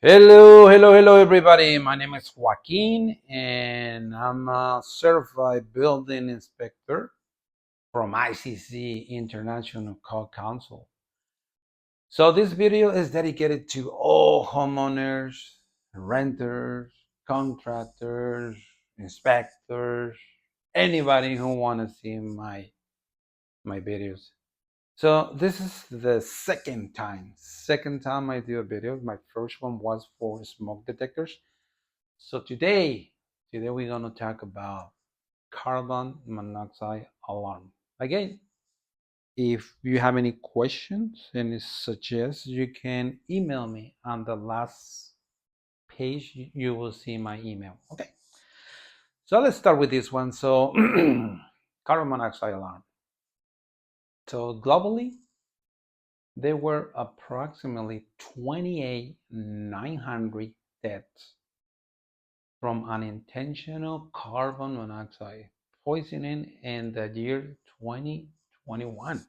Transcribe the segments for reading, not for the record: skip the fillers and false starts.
Hello, everybody. My name is Joaquin, and I'm a certified building inspector from ICC International Code Council. So this video is dedicated to all homeowners, renters, contractors, inspectors, anybody who want to see my videos. So this is the second time I do a video. My first one was for smoke detectors. So today we're gonna talk about carbon monoxide alarm. Again, if you have any questions, any suggestions, you can email me on the last page. You will see my email. Okay. So let's start with this one. So carbon monoxide alarm. So globally, there were approximately 28,900 deaths from unintentional carbon monoxide poisoning in the year 2021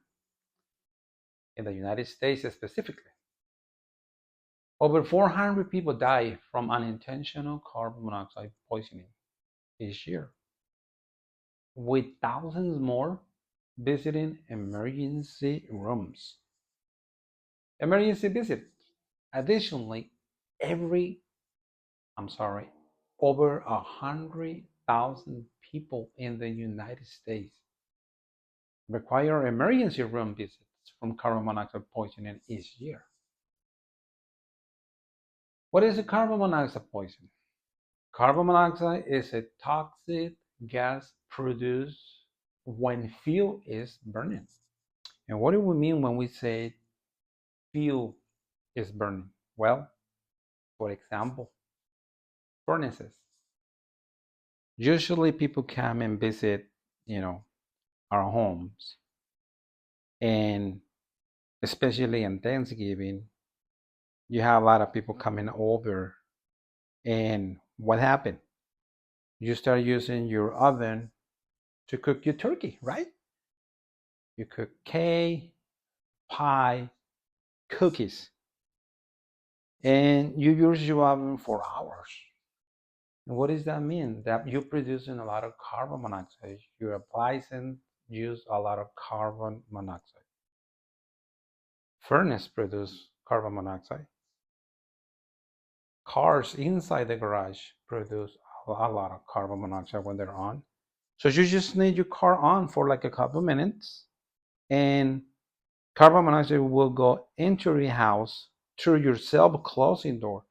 in the United States specifically. Over 400 people died from unintentional carbon monoxide poisoning each year, with thousands more visiting emergency rooms. Emergency visits. Additionally, every over 100,000 people in the United States require emergency room visits from carbon monoxide poisoning each year. What is a carbon monoxide poison? Carbon monoxide is a toxic gas produced when fuel is burning. And what do we mean when we say fuel is burning? Well, for example, furnaces. Usually people come and visit, our homes, and especially in Thanksgiving, you have a lot of people coming over. And what happened? You start using your oven to cook your turkey, right? You cook cake, pie, cookies, and you use your oven for hours. And what does that mean? That you're producing a lot of carbon monoxide. Your appliances use a lot of carbon monoxide. Furnace produce carbon monoxide. Cars inside the garage produce a lot of carbon monoxide when they're on. So you just need your car on for like a couple minutes, and carbon monoxide will go into your house through your self-closing door.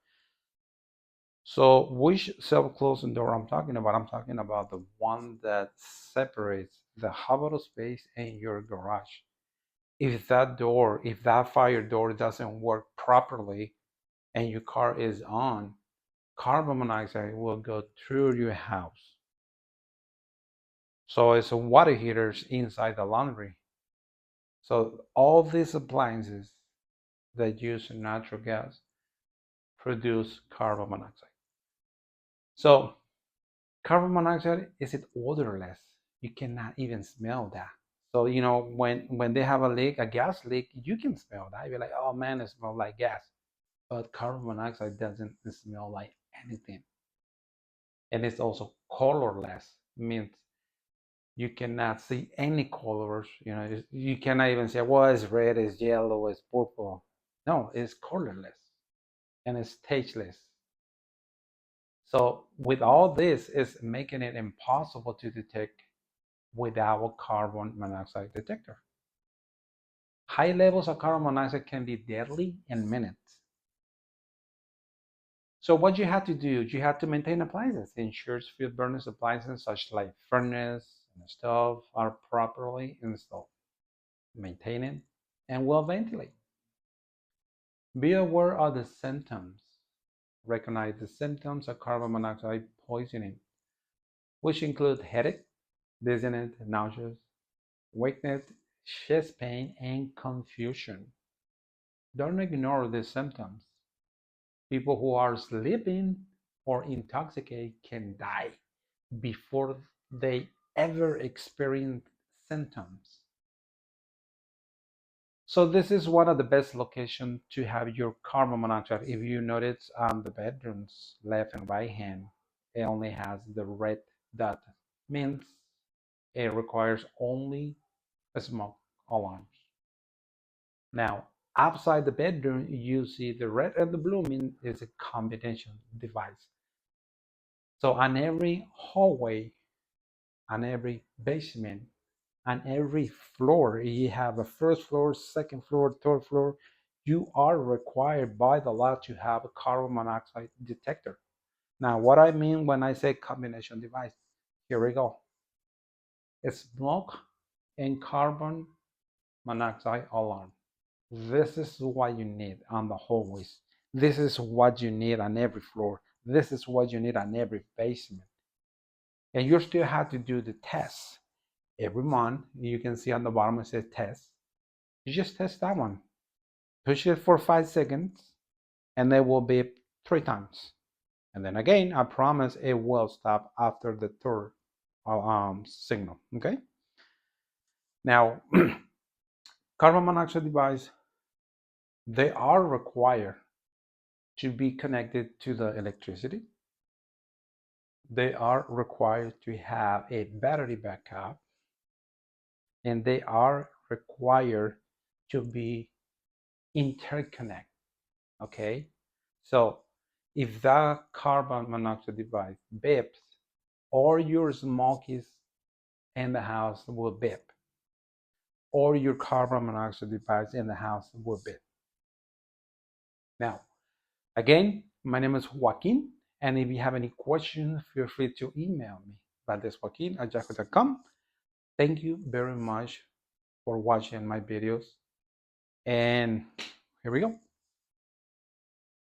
So which self-closing door I'm talking about? I'm talking about the one that separates the habitable space and your garage. If that fire door doesn't work properly and your car is on, carbon monoxide will go through your house. So it's a water heaters inside the laundry. So all these appliances that use natural gas produce carbon monoxide. So carbon monoxide is it odorless. You cannot even smell that. So when they have a gas leak, you can smell that. You're like, oh man, it smells like gas. But carbon monoxide doesn't smell like anything. And it's also colorless, means you cannot see any colors. You cannot even say, well, it's red, it's yellow, it's purple. No, it's colorless and it's tasteless. So with all this, is making it impossible to detect without a carbon monoxide detector. High levels of carbon monoxide can be deadly in minutes. So what you have to do, you have to maintain appliances. Ensure field burners appliances such like furnace and stove are properly installed, maintained, and well ventilated. Be aware of the symptoms. Recognize the symptoms of carbon monoxide poisoning, which include headache, dizziness, nausea, weakness, chest pain, and confusion. Don't ignore these symptoms. People who are sleeping or intoxicated can die before they ever experience symptoms. So this is one of the best locations to have your carbon monoxide. If you notice on the bedrooms, left and right hand, it only has the red dot. Means it requires only a smoke alarms. Now, outside the bedroom, you see the red and the blue mean is a combination device. So on every hallway, on every basement, on every floor, you have a first floor, second floor, third floor, you are required by the law to have a carbon monoxide detector. Now, what I mean when I say combination device, here we go. It's smoke and carbon monoxide alarm. This is what you need on the hallways. This is what you need on every floor. This is what you need on every basement. And you still have to do the test every month. You can see on the bottom it says test. You just test that one. Push it for 5 seconds and it will beep 3 times. And then again, I promise it will stop after the third signal. Okay. Now, carbon monoxide device, they are required to be connected to the electricity. They are required to have a battery backup, and they are required to be interconnect. Okay, so if that carbon monoxide device beeps, or your smoke is in the house will beep, or your carbon monoxide device in the house will beep. Now, again, my name is Joaquin, and if you have any questions, feel free to email me, valdezjoaquin@yahoo.com. Thank you very much for watching my videos, and here we go.